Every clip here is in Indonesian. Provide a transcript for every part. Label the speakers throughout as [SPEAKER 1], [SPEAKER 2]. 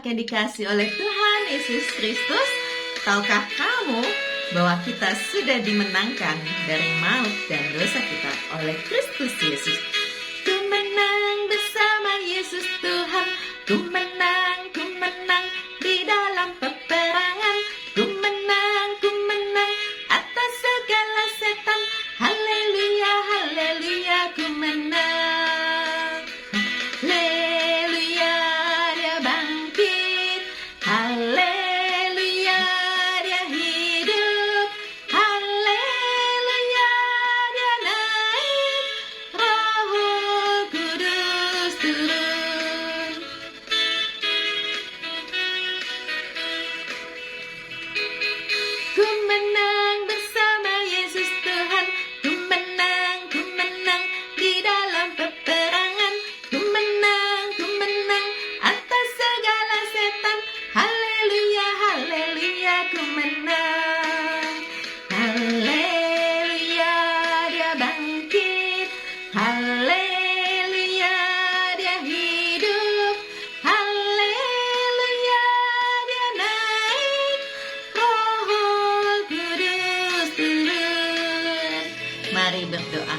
[SPEAKER 1] yang dikasihi oleh Tuhan Yesus Kristus, tahukah kamu bahwa kita sudah dimenangkan dari maut dan dosa kita oleh Kristus Yesus? Ku menang bersama Yesus Tuhan, ku menang di dalam peperangan. Ku menang atas segala setan. Haleluya, haleluya, ku menang. Haleluya, dia bangkit. Haleluya, dia hidup. Haleluya, dia naik. Roh Kudus turun. Ku menang bersama Yesus Tuhan. Ku menang di dalam peperangan. Ku menang atas segala setan. Haleluya, haleluya, ku menang. Haleluya, dia bangkit. Haleluya, dia hidup. Haleluya, dia naik. Roh Kudus turun. Mari berdoa.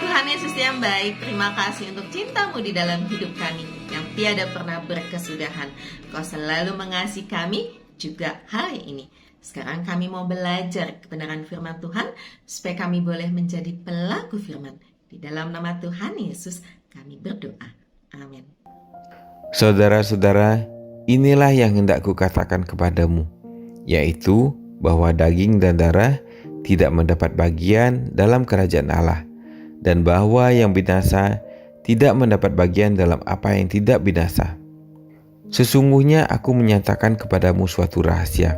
[SPEAKER 1] Tuhan Yesus yang baik, terima kasih untuk cinta-Mu di dalam hidup kami yang tiada pernah berkesudahan. Kau selalu mengasihi kami juga hari ini. Sekarang kami mau belajar kebenaran firman Tuhan supaya kami boleh menjadi pelaku firman. Di dalam nama Tuhan Yesus kami berdoa. Amin.
[SPEAKER 2] Saudara-saudara, inilah yang hendak kukatakan kepadamu, yaitu bahwa daging dan darah tidak mendapat bagian dalam kerajaan Allah, dan bahwa yang binasa tidak mendapat bagian dalam apa yang tidak binasa. Sesungguhnya aku menyatakan kepadamu suatu rahasia.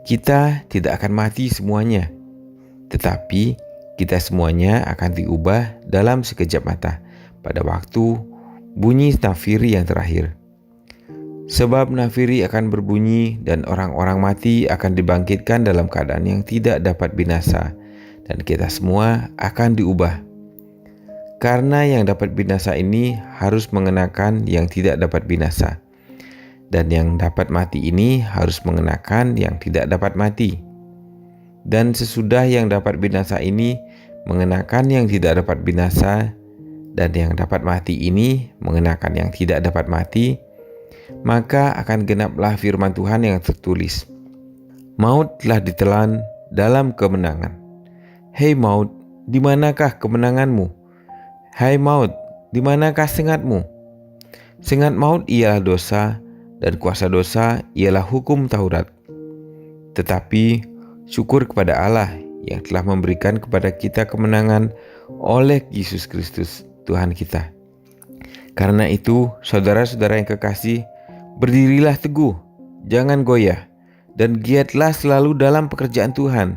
[SPEAKER 2] Kita tidak akan mati semuanya, tetapi kita semuanya akan diubah dalam sekejap mata pada waktu bunyi nafiri yang terakhir. Sebab nafiri akan berbunyi dan orang-orang mati akan dibangkitkan dalam keadaan yang tidak dapat binasa, dan kita semua akan diubah. Karena yang dapat binasa ini harus mengenakan yang tidak dapat binasa, dan yang dapat mati ini harus mengenakan yang tidak dapat mati. Dan sesudah yang dapat binasa ini mengenakan yang tidak dapat binasa, dan yang dapat mati ini mengenakan yang tidak dapat mati, maka akan genaplah firman Tuhan yang tertulis, maut telah ditelan dalam kemenangan. Hei maut, di manakah kemenanganmu? Hai maut, di manakah sengatmu? Sengat maut ialah dosa, dan kuasa dosa ialah hukum Taurat. Tetapi syukur kepada Allah yang telah memberikan kepada kita kemenangan oleh Yesus Kristus Tuhan kita. Karena itu, saudara-saudara yang kekasih, berdirilah teguh, jangan goyah, dan giatlah selalu dalam pekerjaan Tuhan,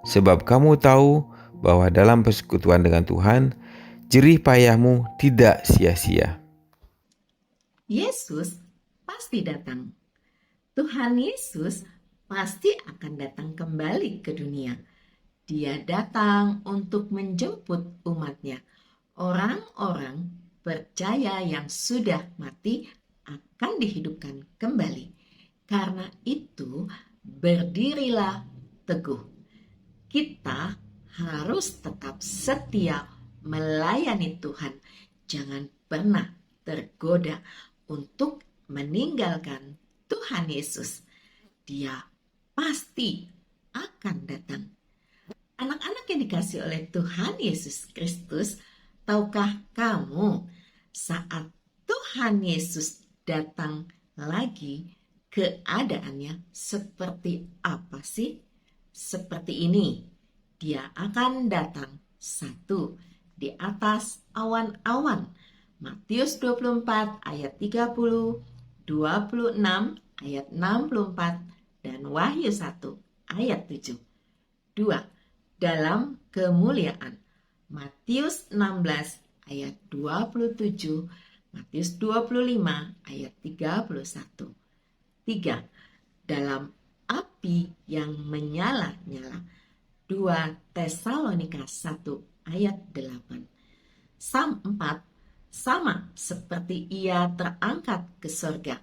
[SPEAKER 2] sebab kamu tahu bahwa dalam persekutuan dengan Tuhan, jerih payahmu tidak sia-sia.
[SPEAKER 1] Yesus pasti datang. Tuhan Yesus pasti akan datang kembali ke dunia. Dia datang untuk menjemput umatnya. Orang-orang percaya yang sudah mati akan dihidupkan kembali. Karena itu, berdirilah teguh. Kita harus tetap setia melayani Tuhan. Jangan pernah tergoda untuk meninggalkan Tuhan Yesus. Dia pasti akan datang. Anak-anak yang dikasihi oleh Tuhan Yesus Kristus, tahukah kamu saat Tuhan Yesus datang lagi, keadaannya seperti apa sih? Seperti ini. Dia akan datang satu di atas awan-awan. Matius 24 ayat 30, 26 ayat 64, dan Wahyu 1 ayat 7. 2. Dalam kemuliaan. Matius 16 ayat 27, Matius 25 ayat 31. 3. Dalam api yang menyala-nyala. 2 Tesalonika 1 ayat 8. Sam 4, sama seperti ia terangkat ke surga,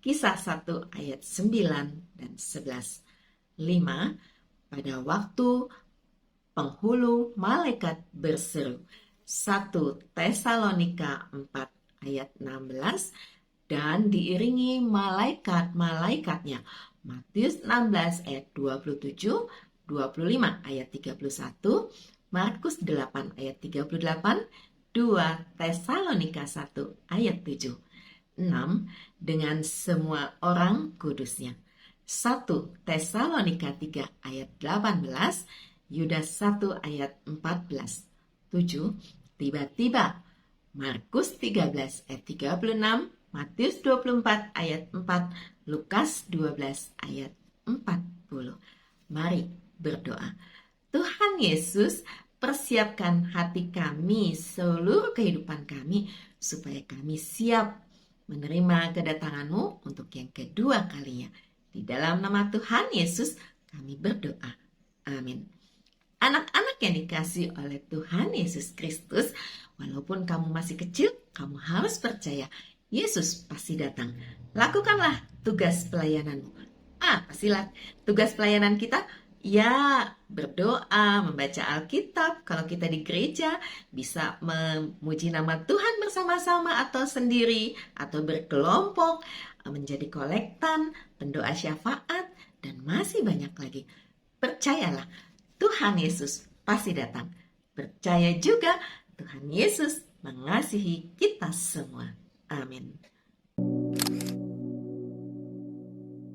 [SPEAKER 1] Kisah 1 ayat 9 dan 11. 5. Pada waktu penghulu malaikat berseru. 1 Tesalonika 4 ayat 16. Dan diiringi malaikat-malaikatnya. Matius 16 ayat 27, 25 ayat 31, Markus 8 ayat 38, 2 Tesalonika 1 ayat 7. 6. Dengan semua orang kudusnya. 1 Tesalonika 3 ayat 18, Yudas 1 ayat 14. 7. Tiba-tiba. Markus 13 ayat 36, Matius 24 ayat 4, Lukas 12 ayat 40. Mari berdoa. Tuhan Yesus, persiapkan hati kami, seluruh kehidupan kami, supaya kami siap menerima kedatangan-Mu untuk yang kedua kalinya. Di dalam nama Tuhan Yesus kami berdoa. Amin. Anak-anak yang dikasihi oleh Tuhan Yesus Kristus, walaupun kamu masih kecil, kamu harus percaya Yesus pasti datang. Lakukanlah tugas pelayananmu. Apa sih tugas pelayanan kita? Ya, berdoa, membaca Alkitab. Kalau kita di gereja, bisa memuji nama Tuhan bersama-sama atau sendiri, atau berkelompok, menjadi kolektan, pendoa syafaat, dan masih banyak lagi. Percayalah, Tuhan Yesus pasti datang. Percaya juga, Tuhan Yesus mengasihi kita semua. Amin.